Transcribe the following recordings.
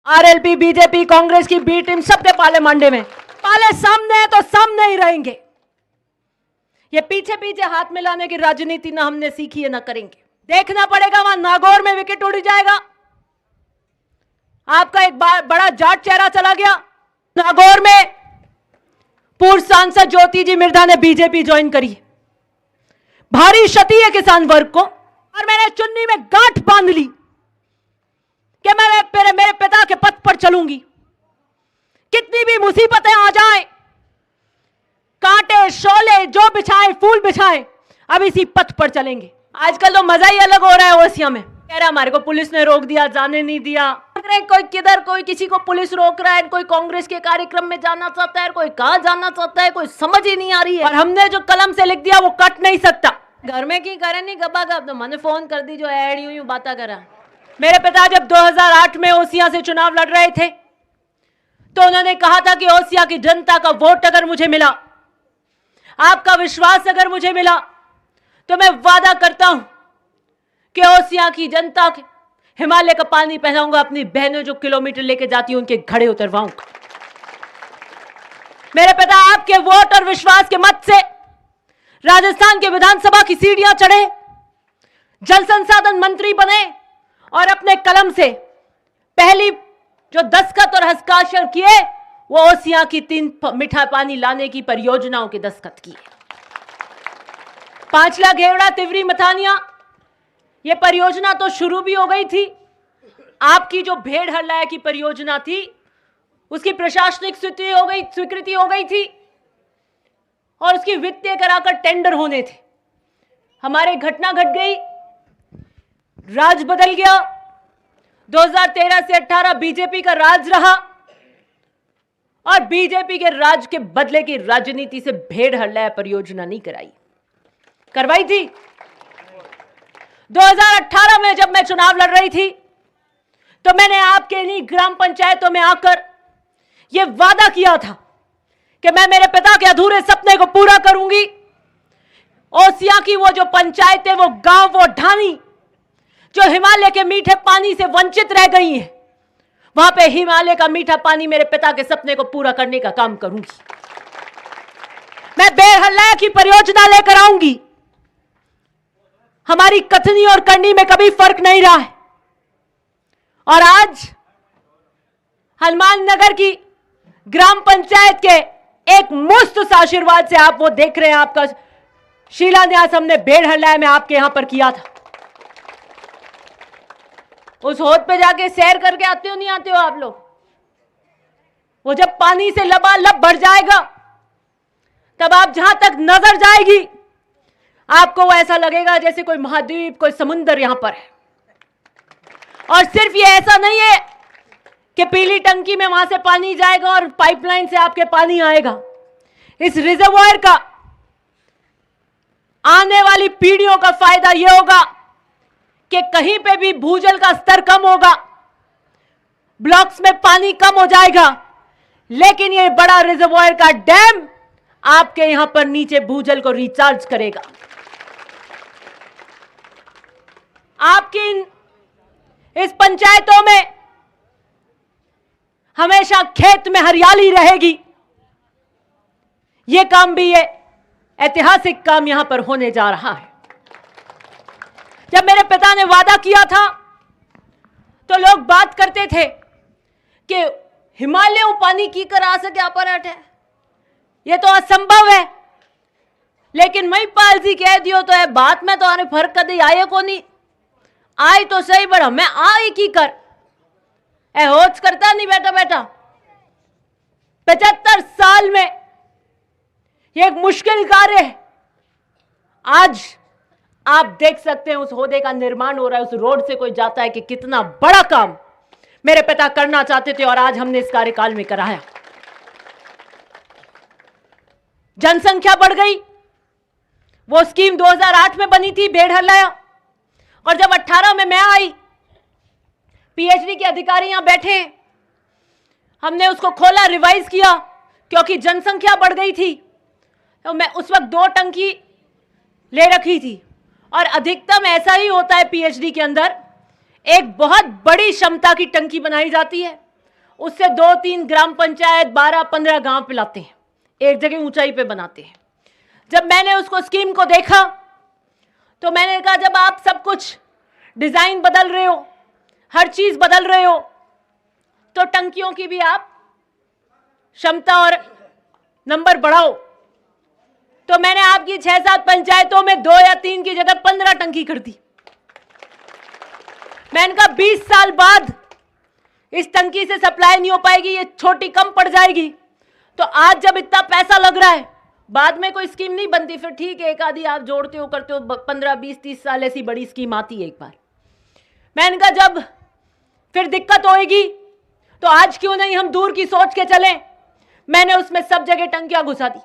RLP, BJP, Congress की B team सबके पाले मांडे में, पाले सामने है तो सामने ही रहेंगे। ये पीछे पीछे हाथ मिलाने की राजनीति ना हमने सीखी है ना करेंगे। देखना पड़ेगा वहां नागौर में विकेट उड़ जाएगा। आपका एक बड़ा जाट चेहरा चला गया। नागौर में पूर्व सांसद ज्योति जी मिर्धा ने बीजेपी ज्वाइन करी। भारी क्षति है किसान वर्ग को, और मैंने चुन्नी में गांठ बांध ली कि मैं मेरे पिता के पथ पर चलूंगी। कितनी भी मुसीबतें आ जाएं, कांटे शोले जो बिछाए फूल बिछाए, अब इसी पथ पर चलेंगे। आजकल तो मजा ही अलग हो रहा है ओसिया में। कह रहा हमारे को पुलिस ने रोक दिया, जाने नहीं दिया। कोई किधर, कोई किसी को पुलिस रोक रहा है, कोई कांग्रेस के कार्यक्रम में जाना चाहता है, कोई कहां जाना चाहता है, कोई समझ ही नहीं आ रही है। और हमने जो कलम से लिख दिया वो कट नहीं सकता। घर में की करे नहीं गबा गब, तो मैंने फोन कर दी जो ऐड यूं बाता करा। मेरे पिता जब 2008 में ओसिया से चुनाव लड़ रहे थे तो उन्होंने कहा था कि ओसिया की जनता का वोट अगर मुझे मिला, आपका विश्वास अगर मुझे मिला, तो मैं वादा करता हूं कि ओसिया की जनता के हिमालय का पानी पहनाऊंगा, अपनी बहनों जो किलोमीटर लेके जाती हैं उनके घड़े उतरवाऊंगा। मेरे पिता आपके वोट और विश्वास के मत से राजस्थान के विधानसभा की सीढ़ियां चढ़े, जल संसाधन मंत्री बने और अपने कलम से पहली जो दस्तखत और हस्ताक्षर किए वो ओसिया की 3 मीठा पानी लाने की परियोजनाओं के दस्तखत किए। 5 घेवड़ा तिवरी मथानिया, ये परियोजना तो शुरू भी हो गई थी। आपकी जो भेड़ हल्लाया की परियोजना थी उसकी प्रशासनिक स्वीकृति हो गई थी और उसकी वित्तीय कराकर टेंडर होने थे। हमारे घटना घट गई, राज बदल गया। 2013 से 18 बीजेपी का राज रहा और बीजेपी के राज के बदले की राजनीति से भेड़ हल्लाया परियोजना नहीं करवाई थी। 2018 में जब मैं चुनाव लड़ रही थी तो मैंने आपके इन्हीं ग्राम पंचायतों में आकर यह वादा किया था कि मैं मेरे पिता के अधूरे सपने को पूरा करूंगी। ओसिया की वो जो पंचायतें, वो गांव, वो ढाणी जो हिमालय के मीठे पानी से वंचित रह गई हैं, वहां पे हिमालय का मीठा पानी मेरे पिता के सपने को पूरा करने का काम करूंगी। मैं बेहल्ला की परियोजना लेकर आऊंगी। हमारी कथनी और करनी में कभी फर्क नहीं रहा है। और आज हनुमान नगर की ग्राम पंचायत के एक मुस्त आशीर्वाद से आप वो देख रहे हैं, आपका शिलान्यास हमने बेड़हल्ला में आपके यहां पर किया था। उस होद पे जाके सैर करके आते हो नहीं आते हो आप लोग? वो जब पानी से लबालब भर जाएगा तब आप जहां तक नजर जाएगी आपको वो ऐसा लगेगा जैसे कोई महाद्वीप, कोई समुंदर यहां पर है। और सिर्फ ये ऐसा नहीं है कि पीली टंकी में वहां से पानी जाएगा और पाइपलाइन से आपके पानी आएगा। इस रिजर्वॉयर का आने वाली पीढ़ियों का फायदा यह होगा कि कहीं पे भी भूजल का स्तर कम होगा, ब्लॉक्स में पानी कम हो जाएगा, लेकिन ये बड़ा रिजर्वॉयर का डैम आपके यहां पर नीचे भूजल को रिचार्ज करेगा। आपकी इस पंचायतों में हमेशा खेत में हरियाली रहेगी। यह काम भी, ये ऐतिहासिक काम यहां पर होने जा रहा है। जब मेरे पिता ने वादा किया था तो लोग बात करते थे कि हिमालय पानी की कर आ सके अपराठ है, यह तो असंभव है। लेकिन महिपाल जी कह दियो तो है बात में तो आने फर्क कभी आए को नहीं आई तो सही, बड़ा मैं आई की कर ए होच करता नहीं बेटा बेटा। 75 साल में यह एक मुश्किल कार्य है। आज आप देख सकते हैं उस होदे का निर्माण हो रहा है, उस रोड से कोई जाता है कि कितना बड़ा काम मेरे पिता करना चाहते थे और आज हमने इस कार्यकाल में कराया। जनसंख्या बढ़ गई। वो स्कीम 2008 में बनी थी बेड़हल्लाया, और जब 18 में मैं आई, पीएचडी के अधिकारी यहां बैठे, हमने उसको खोला, रिवाइज किया, क्योंकि जनसंख्या बढ़ गई थी। तो मैं उस वक्त 2 टंकी ले रखी थी और अधिकतम ऐसा ही होता है पीएचडी के अंदर, एक बहुत बड़ी क्षमता की टंकी बनाई जाती है उससे 2-3 ग्राम पंचायत 12-15 गांव पिलाते हैं, एक जगह ऊंचाई पे बनाते हैं। जब मैंने उसको स्कीम को देखा तो मैंने कहा जब आप सब कुछ डिजाइन बदल रहे हो, हर चीज बदल रहे हो, तो टंकियों की भी आप क्षमता और नंबर बढ़ाओ। तो मैंने आपकी 6-7 पंचायतों में 2 या 3 की जगह 15 टंकी कर दी। मैंने कहा 20 साल बाद इस टंकी से सप्लाई नहीं हो पाएगी, ये छोटी कम पड़ जाएगी। तो आज जब इतना पैसा लग रहा है, बाद में कोई स्कीम नहीं बनती, फिर ठीक है एक आधी आप जोड़ते हो करते हो, 15, 20, 30 साल ऐसी बड़ी स्कीम आती है एक बार। मैंने कहा जब फिर दिक्कत होएगी तो आज क्यों नहीं हम दूर की सोच के चलें। मैंने उसमें सब जगह टंकियां घुसा दी।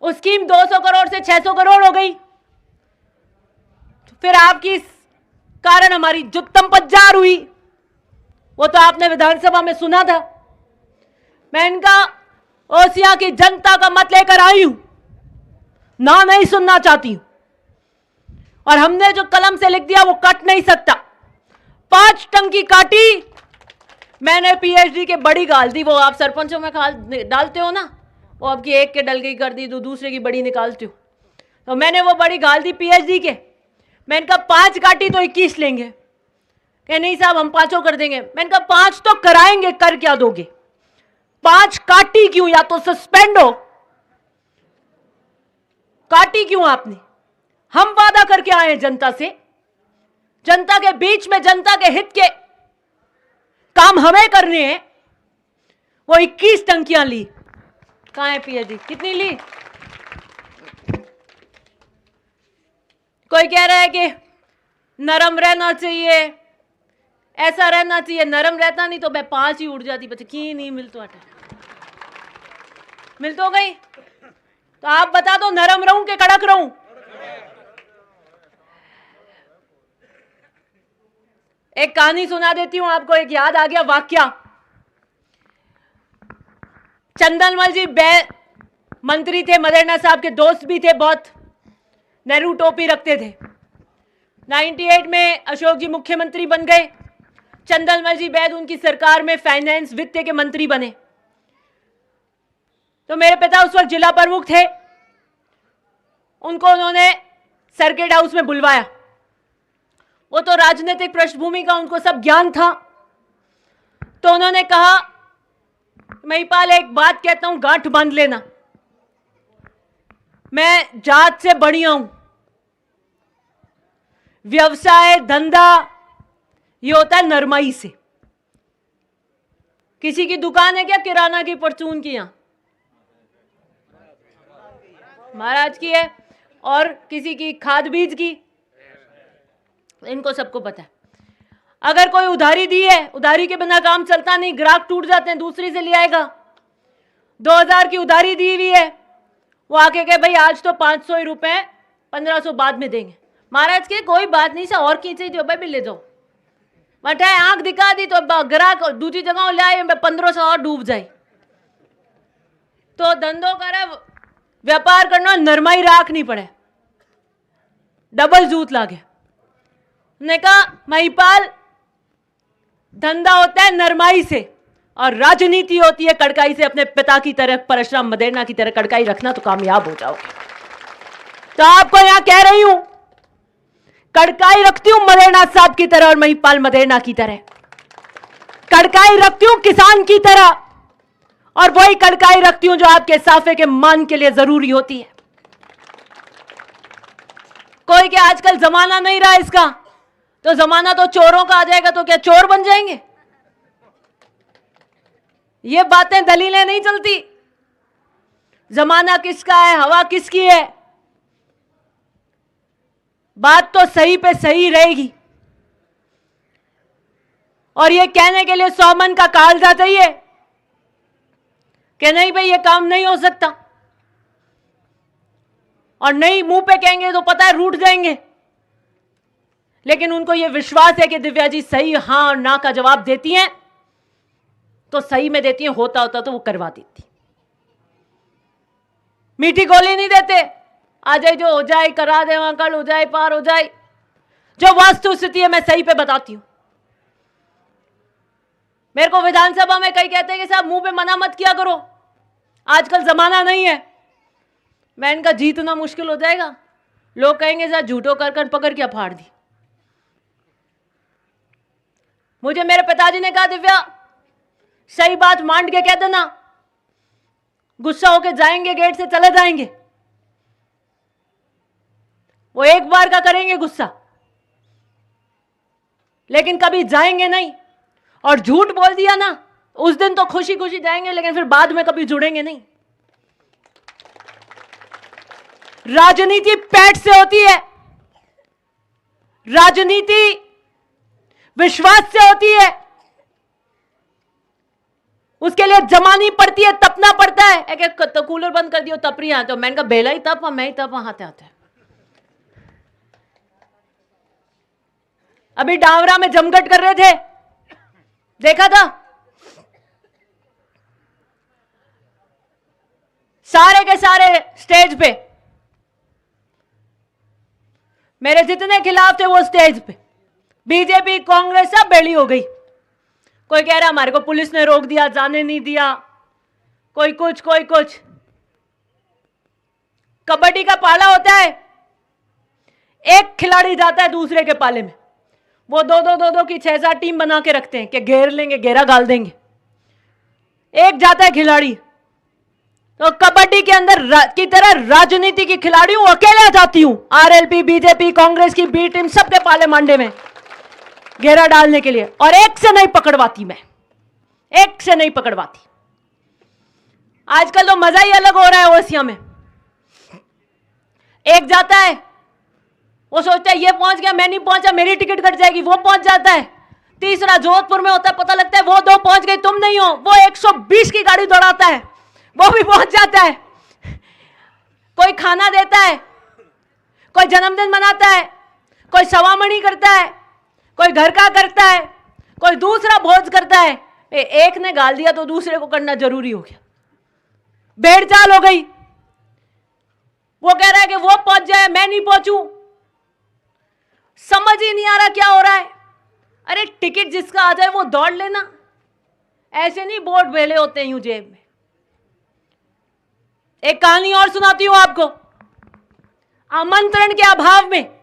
उस स्कीम 200 करोड़ से 600 करोड़ हो गई। फिर आपकी इस कारण हमारी जो तंपजार हुई वो तो आपने विधानसभा में सुना था। मैं इनका ओसिया की जनता का मत लेकर आई हूं, ना नहीं सुनना चाहती हूं, और हमने जो कलम से लिख दिया वो कट नहीं सकता। 5 टंकी काटी, मैंने पीएचडी के बड़ी गाल दी। वो आप सरपंचों में डालते हो ना, वो आपकी एक के डल गई कर दी तो दूसरे की बड़ी निकालते हो, तो मैंने वो बड़ी गाल दी पीएचडी के। मैंने कहा 5 काटी तो 21 लेंगे। कहे नहीं साहब हम 5 कर देंगे। मैंने कहा 5 तो कराएंगे, कर क्या दोगे? 5 काटी क्यों? या तो सस्पेंड हो, काटी क्यों आपने? हम वादा करके आए हैं जनता से, जनता के बीच में जनता के हित के काम हमें करने हैं। वो 21 टंकियां ली। कहां है पीएचडी? कितनी ली? कोई कह रहा है कि नरम रहना चाहिए, ऐसा रहना चाहिए। नरम रहता नहीं तो मैं 5 ही उड़ जाती बच्चे की नहीं मिल तो मिल तो गई। तो आप बता दो नरम रहूं कि कड़क रहूं? एक कहानी सुना देती हूं आपको, एक याद आ गया वाक्या। चंदनमल जी मंत्री थे, मदेरना साहब के दोस्त भी थे, बहुत नेहरू टोपी रखते थे। 98 में अशोक जी मुख्यमंत्री बन गए, चंदनमल जी बैद उनकी सरकार में फाइनेंस वित्त के मंत्री बने। तो मेरे पिता उस वक्त जिला प्रमुख थे, उनको उन्होंने सर्किट हाउस में बुलवाया। वो तो राजनीतिक पृष्ठभूमि का उनको सब ज्ञान था। तो उन्होंने कहा महिपाल एक बात कहता हूं, गांठ बांध लेना, मैं जात से बढ़िया हूं। व्यवसाय धंधा ये होता है नरमाई से। किसी की दुकान है क्या किराना की, परचून की? यहां महाराज की है, और किसी की खाद बीज की, इनको सबको पता है। अगर कोई उधारी दी है, उधारी के बिना काम चलता नहीं, ग्राहक टूट जाते हैं, दूसरी से ले आएगा। 2000 की उधारी दी हुई है, वो आके कहे भाई आज तो 500 ही रुपए, 1500 बाद में देंगे। महाराज के कोई बात नहीं, और की चीज भाई भी ले जाओ। बटाए आंख दिखा दी तो ग्राहक दूसरी जगह ले आए, 1500 और डूब जाए। तो धंधो करे, व्यापार करना, नरमाई राख नहीं पड़े, डबल जूत लागे। ने कहा महिपाल धंधा होता है नरमाई से और राजनीति होती है कड़काई से। अपने पिता की तरह, परशुराम मदेरना की तरह कड़काई रखना तो कामयाब हो जाओगे। तो आपको यहां कह रही हूं, कड़काई रखती हूं मदेरना साहब की तरह और महिपाल मदेरना की तरह। कड़काई रखती हूं किसान की तरह, और वही कड़काई रखती हूं जो आपके साफे के मान के लिए जरूरी होती है। कोई क्या आजकल जमाना नहीं रहा इसका, तो जमाना तो चोरों का आ जाएगा, तो क्या चोर बन जाएंगे? ये बातें दलीलें नहीं चलती। जमाना किसका है, हवा किसकी है, बात तो सही पे सही रहेगी। और ये कहने के लिए 100 मन का कालजा चाहिए कि नहीं भाई ये काम नहीं हो सकता, और नहीं मुंह पे कहेंगे तो पता है रूठ जाएंगे। लेकिन उनको ये विश्वास है कि दिव्या जी सही हां और ना का जवाब देती हैं तो सही में देती हैं, होता होता तो वो करवा देती। मीठी गोली नहीं देते, आ जाए जो हो जाए करा दे, वहां कल हो जाए पार हो जाए। जो वास्तु स्थिति है मैं सही पे बताती हूं। मेरे को विधानसभा में कई कहते हैं कि साहब मुंह पे मना मत किया करो, आजकल जमाना नहीं है। मैं इनका जीतना मुश्किल हो जाएगा। लोग कहेंगे साहब झूठो कर कर पकड़ क्या फाड़ दी। मुझे मेरे पिताजी ने कहा दिव्या सही बात मांड के कह देना, गुस्सा होके जाएंगे गेट से चले जाएंगे। वो एक बार का करेंगे गुस्सा, लेकिन कभी जाएंगे नहीं। और झूठ बोल दिया ना, उस दिन तो खुशी खुशी जाएंगे, लेकिन फिर बाद में कभी जुड़ेंगे नहीं। राजनीति पैठ से होती है, राजनीति विश्वास से होती है। उसके लिए जमानी पड़ती है, तपना पड़ता है। एक तो कूलर बंद कर दियो, तप रही है। तो मैंने कहा बेला ही तप, मैं ही तप, आते आते। अभी डावरा में जमघट कर रहे थे, देखा था। सारे के सारे स्टेज पे, मेरे जितने खिलाफ थे वो स्टेज पे, बीजेपी कांग्रेस सब बेली हो गई। कोई कह रहा हमारे को पुलिस ने रोक दिया, जाने नहीं दिया, कोई कुछ कोई कुछ। कबड्डी का पाला होता है, एक खिलाड़ी जाता है दूसरे के पाले में, वो दो की 6-7 टीम बना के रखते हैं कि घेर लेंगे, घेरा गाल देंगे। एक जाता है खिलाड़ी, तो कबड्डी के अंदर की तरह राजनीति की खिलाड़ी हूं, अकेले जाती हूं। आरएलपी, बीजेपी, कांग्रेस की बी टीम सबके पाले मांडे में घेरा डालने के लिए, और एक से नहीं पकड़वाती मैं, एक से नहीं पकड़वाती। आजकल तो मजा ही अलग हो रहा है ओसिया में। एक जाता है, वो सोचता है ये पहुंच गया, मैं नहीं पहुंचा, मेरी टिकट कट जाएगी, वो पहुंच जाता है। तीसरा जोधपुर में होता है, पता लगता है वो 2 पहुंच गए, तुम नहीं हो, वो 120 की गाड़ी दौड़ाता है, वो भी पहुंच जाता है। कोई खाना देता है, कोई जन्मदिन मनाता है, कोई सवामणी करता है, कोई घर का करता है, कोई दूसरा भोज करता है। एक ने गाल दिया तो दूसरे को करना जरूरी हो गया, भेड़ चाल हो गई। वो कह रहा है कि वो पहुंच जाए, मैं नहीं पहुंचूं। समझ ही नहीं आ रहा क्या हो रहा है। अरे टिकट जिसका आ जाए वो दौड़ लेना, ऐसे नहीं बोर्ड भेले होते हैं यूं जेब में। एक कहानी और सुनाती हूं आपको। आमंत्रण के अभाव में,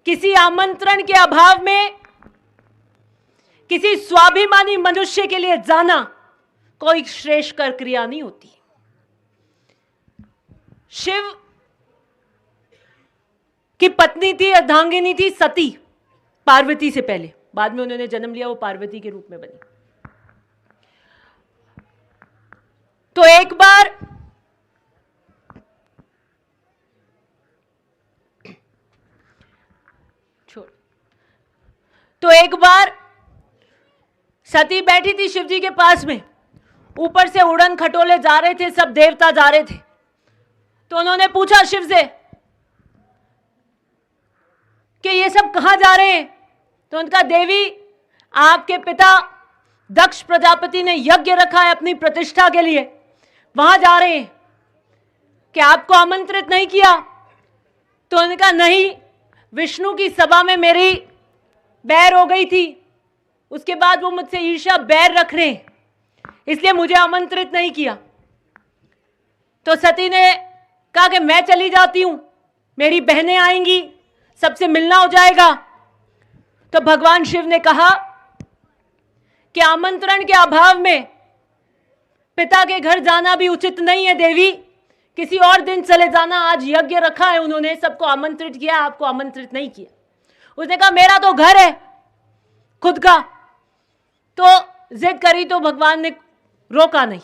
किसी आमंत्रण के अभाव में किसी स्वाभिमानी मनुष्य के लिए जाना कोई श्रेष्ठकर क्रिया नहीं होती। शिव की पत्नी थी, अर्धांगिनी थी, सती, पार्वती से पहले। बाद में उन्होंने जन्म लिया, वो पार्वती के रूप में बनी। तो एक बार सती बैठी थी शिव जी के पास में, ऊपर से उड़न खटोले जा रहे थे, सब देवता जा रहे थे। तो उन्होंने पूछा शिव से कि ये सब कहां जा रहे हैं। तो उनका देवी, आपके पिता दक्ष प्रजापति ने यज्ञ रखा है अपनी प्रतिष्ठा के लिए, वहां जा रहे हैं, कि आपको आमंत्रित नहीं किया। तो उन्होंने कहा नहीं, विष्णु की सभा में मेरी बैर हो गई थी, उसके बाद वो मुझसे ईर्ष्या बैर रख रहे हैं, इसलिए मुझे आमंत्रित नहीं किया। तो सती ने कहा कि मैं चली जाती हूं, मेरी बहनें आएंगी, सबसे मिलना हो जाएगा। तो भगवान शिव ने कहा कि आमंत्रण के अभाव में पिता के घर जाना भी उचित नहीं है देवी, किसी और दिन चले जाना, आज यज्ञ रखा है, उन्होंने सबको आमंत्रित किया, आपको आमंत्रित नहीं किया। उसने कहा मेरा तो घर है खुद का। तो जिद करी तो भगवान ने रोका नहीं।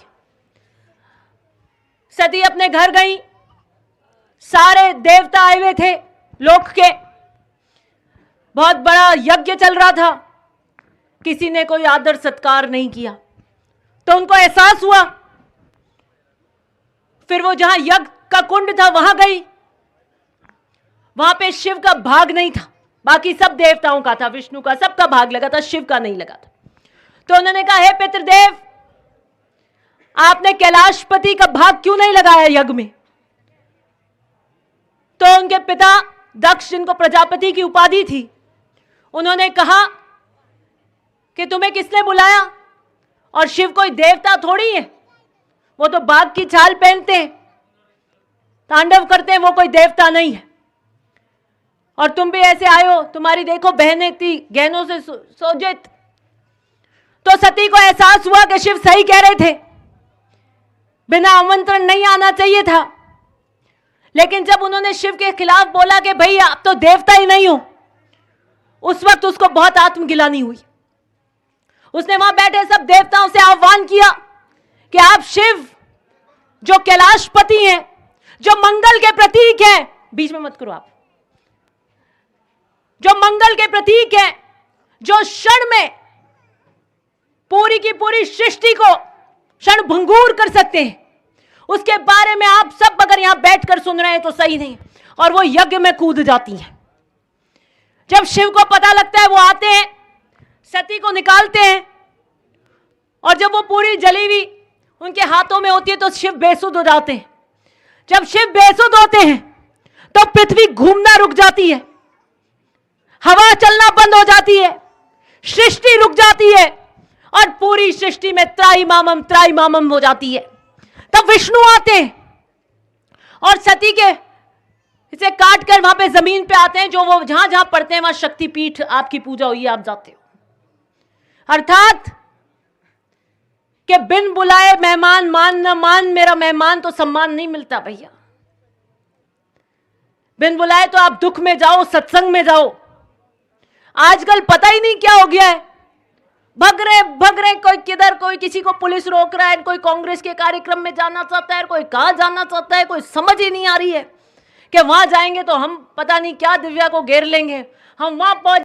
सती अपने घर गई, सारे देवता आए हुए थे लोक के, बहुत बड़ा यज्ञ चल रहा था, किसी ने कोई आदर सत्कार नहीं किया। तो उनको एहसास हुआ, फिर वो जहां यज्ञ का कुंड था वहां गई, वहां पे शिव का भाग नहीं था, बाकी सब देवताओं का था, विष्णु का सबका भाग लगा था, शिव का नहीं लगा था। तो उन्होंने कहा हे पितृदेव, आपने कैलाशपति का भाग क्यों नहीं लगाया यज्ञ में। तो उनके पिता दक्ष, जिनको प्रजापति की उपाधि थी, उन्होंने कहा कि तुम्हें किसने बुलाया? और शिव कोई देवता थोड़ी है, वो तो बाघ की छाल पहनते हैं, तांडव करते हैं, वो कोई देवता नहीं है। और तुम भी ऐसे आए हो, तुम्हारी देखो बहनें थी गहनों से सोजित। तो सती को एहसास हुआ कि शिव सही कह रहे थे, बिना आमंत्रण नहीं आना चाहिए था। लेकिन जब उन्होंने शिव के खिलाफ बोला कि भाई आप तो देवता ही नहीं हो, उस वक्त उसको बहुत आत्मगिलानी हुई। उसने वहां बैठे सब देवताओं से आह्वान किया कि आप शिव जो कैलाशपति हैं, जो मंगल के प्रतीक हैं, बीच में मत करो आप, जो मंगल के प्रतीक हैं, जो क्षण में पूरी की पूरी सृष्टि को क्षण भंगुर कर सकते हैं, उसके बारे में आप सब अगर यहां बैठकर सुन रहे हैं तो सही नहीं। और वो यज्ञ में कूद जाती हैं। जब शिव को पता लगता है, वो आते हैं, सती को निकालते हैं, और जब वो पूरी जली हुई उनके हाथों में होती है तो शिव बेसुध हो जाते हैं। जब शिव बेसुध होते हैं तो पृथ्वी घूमना रुक जाती है, हवा चलना बंद हो जाती है, सृष्टि रुक जाती है, और पूरी सृष्टि में त्राईमामम हो जाती है। तब विष्णु आते हैं और सती के इसे काट कर वहां पे जमीन पे आते हैं, जो वो जहां जहां पड़ते हैं वहां शक्तिपीठ आपकी पूजा हुई है, आप जाते हो। अर्थात कि बिन बुलाए मेहमान मान न मान, मेरा मेहमान तो सम्मान नहीं मिलता भैया। बिन बुलाए तो आप दुख में जाओ, सत्संग में जाओ। आजकल पता ही नहीं क्या हो गया है, भग रहे, कोई किधर, कोई किसी को पुलिस रोक रहा है, कोई कांग्रेस के कार्यक्रम में जाना चाहता है, कोई कहां जाना चाहता है, कोई समझ ही नहीं आ रही है कि वहां जाएंगे तो हम पता नहीं क्या दिव्या को घेर लेंगे, हम वहां पहुंच